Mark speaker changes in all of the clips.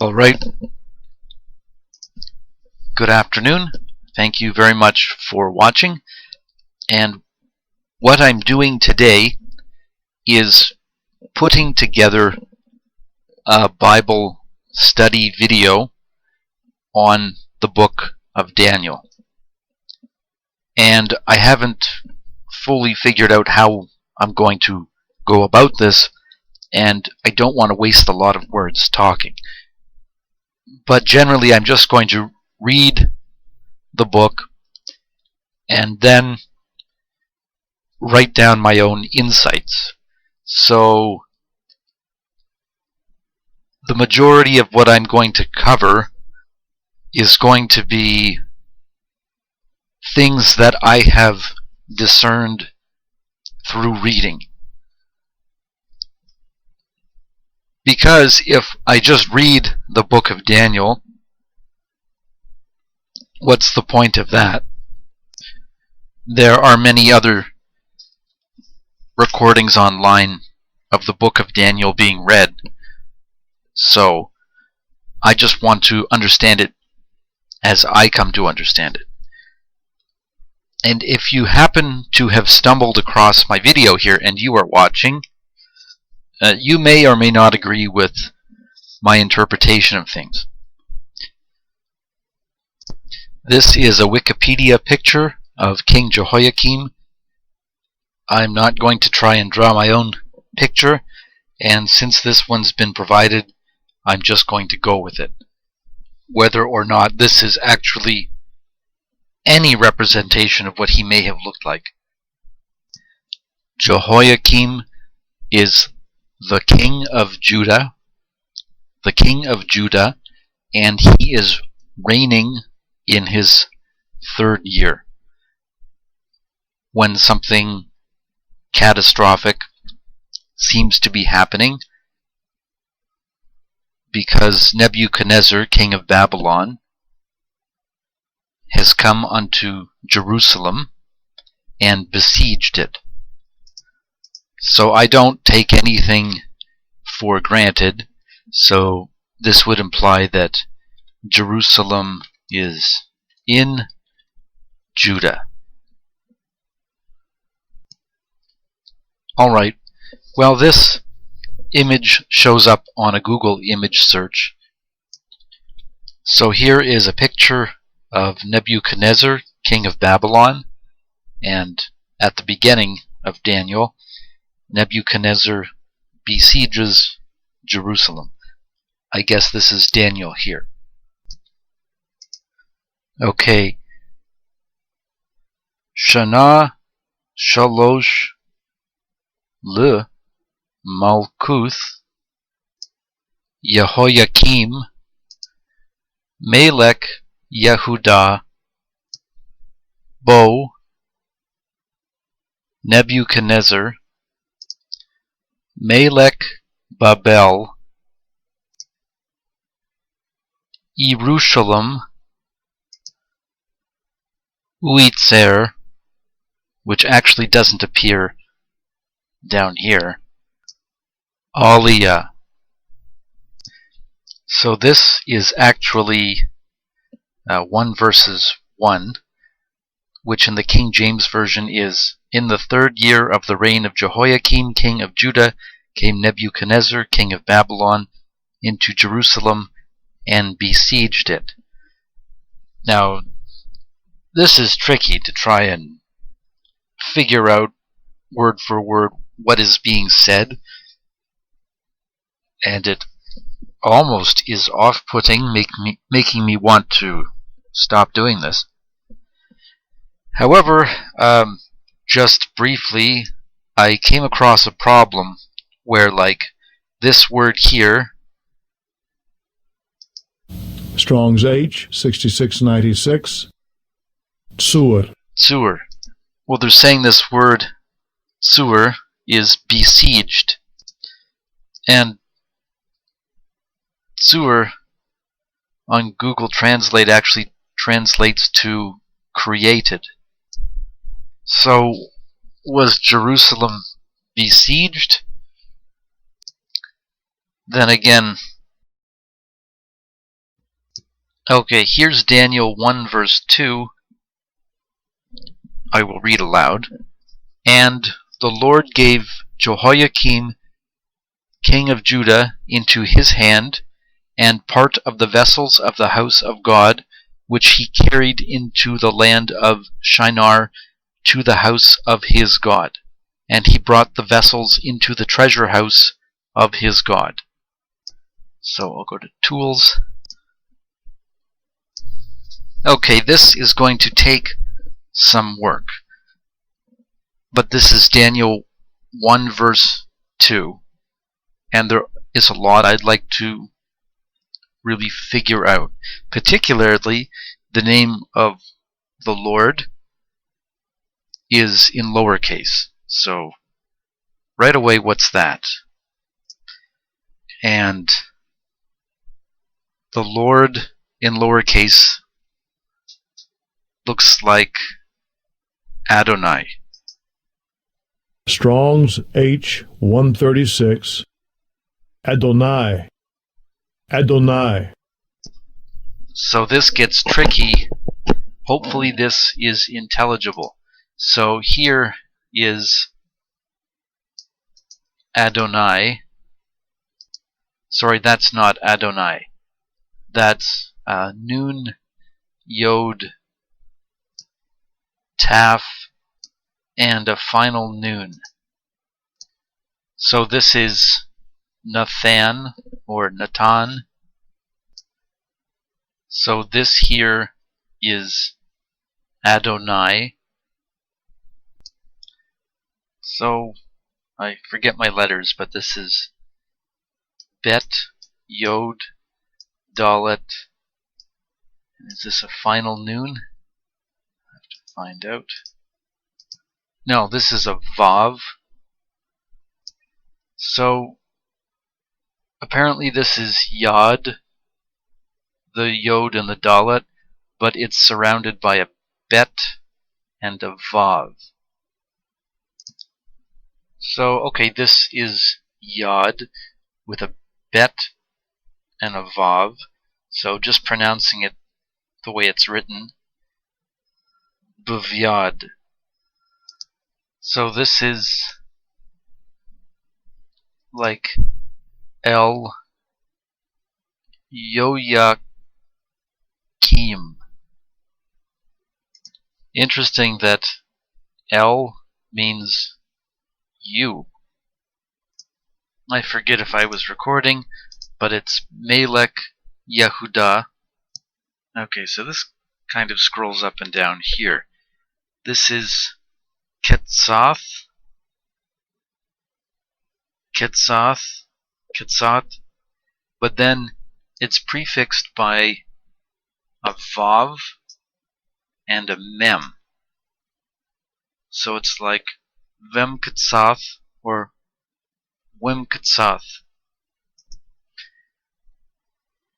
Speaker 1: All right. Good afternoon. Thank you very much for watching. And what I'm doing today is putting together a Bible study video on the book of Daniel. And I haven't fully figured out how I'm going to go about this, and I don't want to waste a lot of words talking. But generally, I'm just going to read the book and then write down my own insights. So the majority of what I'm going to cover is going to be things that I have discerned through reading. Because if I just read the book of Daniel, what's the point of that? There are many other recordings online of the book of Daniel being read, so I just want to understand it as I come to understand it. And if you happen to have stumbled across my video here and you are watching, you may or may not agree with my interpretation of things. This is a Wikipedia picture of King Jehoiakim. I'm not going to try and draw my own picture, and since this one's been provided, I'm just going to go with it, whether or not this is actually any representation of what he may have looked like. Jehoiakim is the king of Judah, and he is reigning in his third year, when something catastrophic seems to be happening, because Nebuchadnezzar, king of Babylon, has come unto Jerusalem and besieged it. So I don't take anything for granted, so this would imply that Jerusalem is in Judah. Alright, well, this image shows up on a Google image search. So here is a picture of Nebuchadnezzar, king of Babylon, and at the beginning of Daniel, Nebuchadnezzar besieges Jerusalem. I guess this is Daniel here. Okay. Shana Shalosh Le Malkuth Yehoiakim Melech Yehudah Bo Nebuchadnezzar Melech Babel Yerushalayim Uitzer, which actually doesn't appear down here, Aliyah. So this is actually 1 verses 1, which in the King James Version is, "In the third year of the reign of Jehoiakim, king of Judah, came Nebuchadnezzar, king of Babylon, into Jerusalem and besieged it." Now, this is tricky to try and figure out word for word what is being said, and it almost is off-putting, making me want to stop doing this. However, just briefly, I came across a problem where, like, this word here,
Speaker 2: Strong's H 6696, Tsur.
Speaker 1: Well, they're saying this word Tsur is besieged, and Tsur on Google Translate actually translates to created. So was Jerusalem besieged? Then again, Okay, here's Daniel 1 verse 2. I will read aloud. And the Lord gave Jehoiakim, king of Judah, into his hand, and part of the vessels of the house of God, which he carried into the land of Shinar to the house of his God. And he brought the vessels into the treasure house of his God. So I'll go to Tools. Okay, this is going to take some work. But this is Daniel 1 verse 2. And there is a lot I'd like to really figure out. Particularly, the name of the Lord is in lowercase. So, right away, what's that? And the Lord in lowercase looks like Adonai.
Speaker 2: Strong's H 136. Adonai. Adonai.
Speaker 1: So this gets tricky. Hopefully this is intelligible. So here is Adonai. Sorry, that's not Adonai. That's Nun, Yod, Taf, and a final Nun. So this is Nathan or Natan. So this here is Adonai. So I forget my letters, but this is Bet, Yod, Dalet. Is this a final Nun? I have to find out. No, this is a Vav. So apparently this is Yod, the Yod and the Dalet, but it's surrounded by a Bet and a Vav. So, okay, this is Yod with a Bet and a Vav. So just pronouncing it the way it's written, Buvyad. So this is like El Yoyakim. Interesting that El means you. I forget if I was recording, but it's Melech Yehuda. Okay, so this kind of scrolls up and down here. This is Ketzath, but then it's prefixed by a Vav and a Mem. So it's like Vem Ketzath or Wim Ketzath.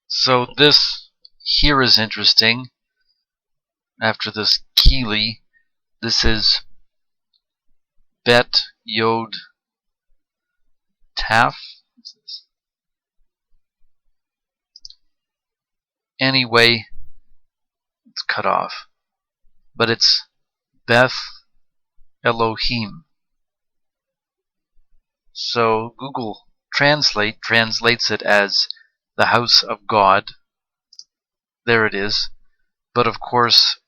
Speaker 1: So this here is interesting. After this Kili, this is Bet Yod Taf. Anyway, it's cut off. But it's Beth Elohim. So Google Translate translates it as the house of God. There it is. But of course,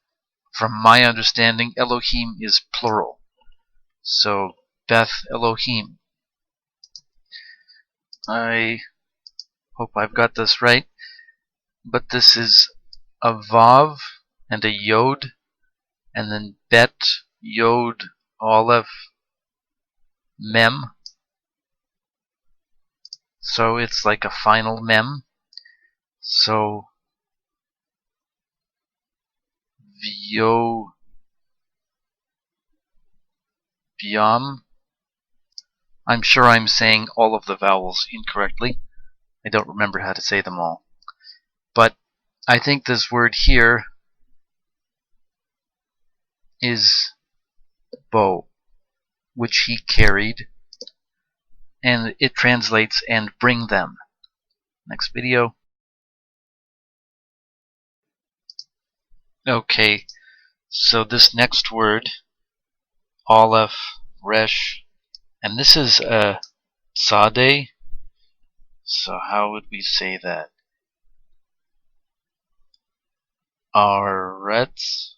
Speaker 1: from my understanding, Elohim is plural. So Beth Elohim. I hope I've got this right. But this is a Vav and a Yod, and then Bet, Yod, Aleph, Mem. So it's like a final Mem. So Vyo Biam. I'm sure I'm saying all of the vowels incorrectly. I don't remember how to say them all. But I think this word here is bow, which he carried, and it translates and bring them. Next video. Okay, so this next word, Aleph, Resh, and this is a Tzadeh. So how would we say that? Aretz,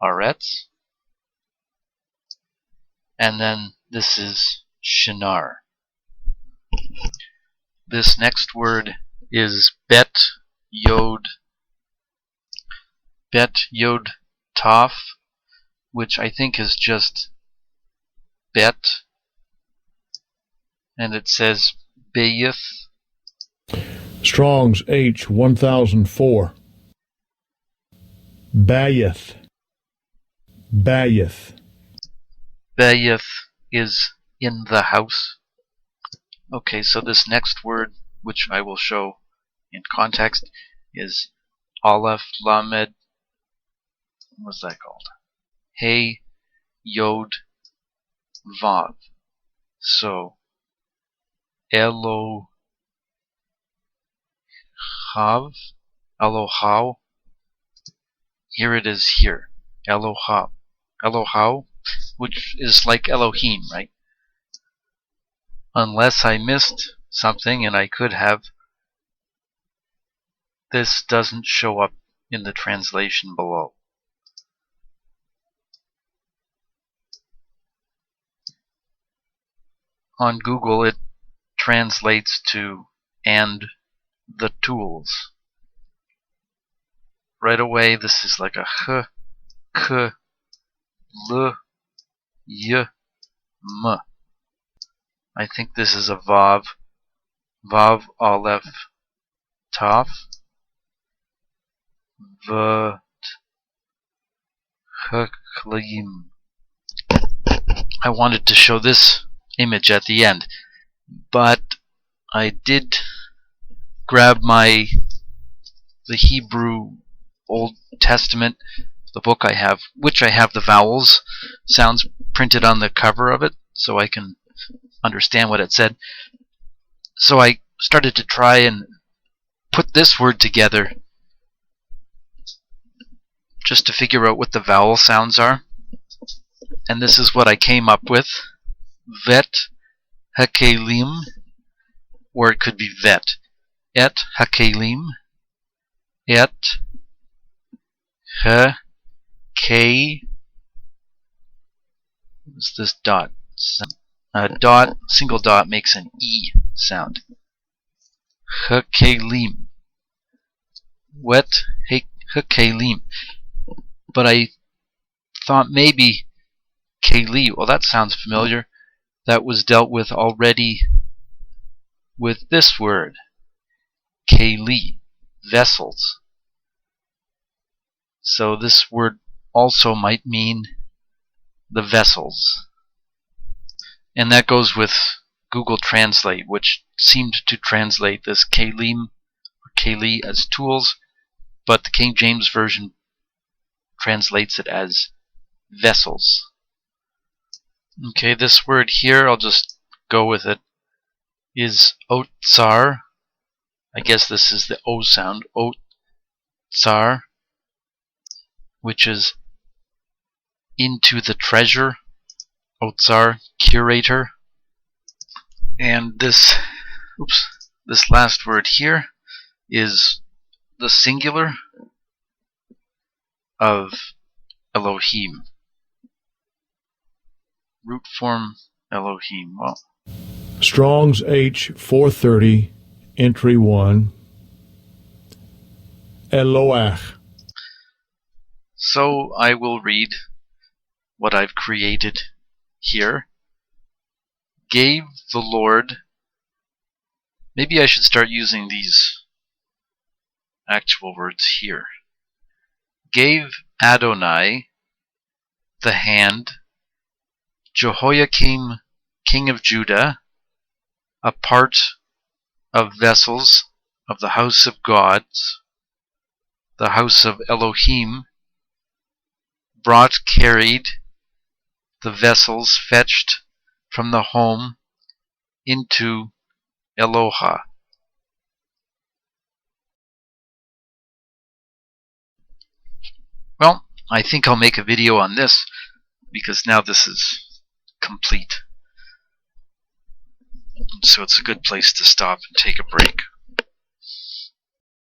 Speaker 1: Aretz, and then this is Shinar. This next word is Bet Yod Taf, which I think is just Bet, and it says Beyith.
Speaker 2: Strong's H 1004. Bayeth. Bayeth.
Speaker 1: Beyith is in the house. Okay, so this next word, which I will show in context, is Aleph Lamed. What's that called? Hey Yod Vav. So Elohav, Elohau. Here it is here. Elohau, which is like Elohim, right? Unless I missed something, and I could have, this doesn't show up in the translation below. On Google it translates to "and the tools." Right away this is like a h, k, l, y, m. I think this is a vav, vav aleph taf, v, h, klim. I wanted to show this image at the end, but I did grab the Hebrew Old Testament, the book I have, which I have the vowels sounds printed on the cover of it, so I can understand what it said. So I started to try and put this word together just to figure out what the vowel sounds are. And this is what I came up with. Vet hakelim, or it could be vet. Et hakelim, et ha k. What's this dot? Dot, single dot makes an E sound. Hakelim. Wet hakelim. But I thought maybe Keli, well that sounds familiar. That was dealt with already with this word. Keli, vessels. So this word also might mean the vessels. And that goes with Google Translate, which seemed to translate this Kelim or Keli as tools, but the King James Version translates it as vessels. Okay, this word here, I'll just go with it, is Otsar. I guess this is the O sound, Otsar, which is into the treasure, Otsar, curator. And this last word here is the singular of Elohim. Root form Elohim. Well,
Speaker 2: Strong's H 430, entry 1. Eloach.
Speaker 1: so I will read what I've created here. Gave the Lord. Maybe I should start using these actual words here. Gave Adonai the hand, Jehoiakim, king of Judah, a part of vessels of the house of gods, the house of Elohim, carried the vessels fetched from the home into Eloha. Well, I think I'll make a video on this because now this is complete. So it's a good place to stop and take a break.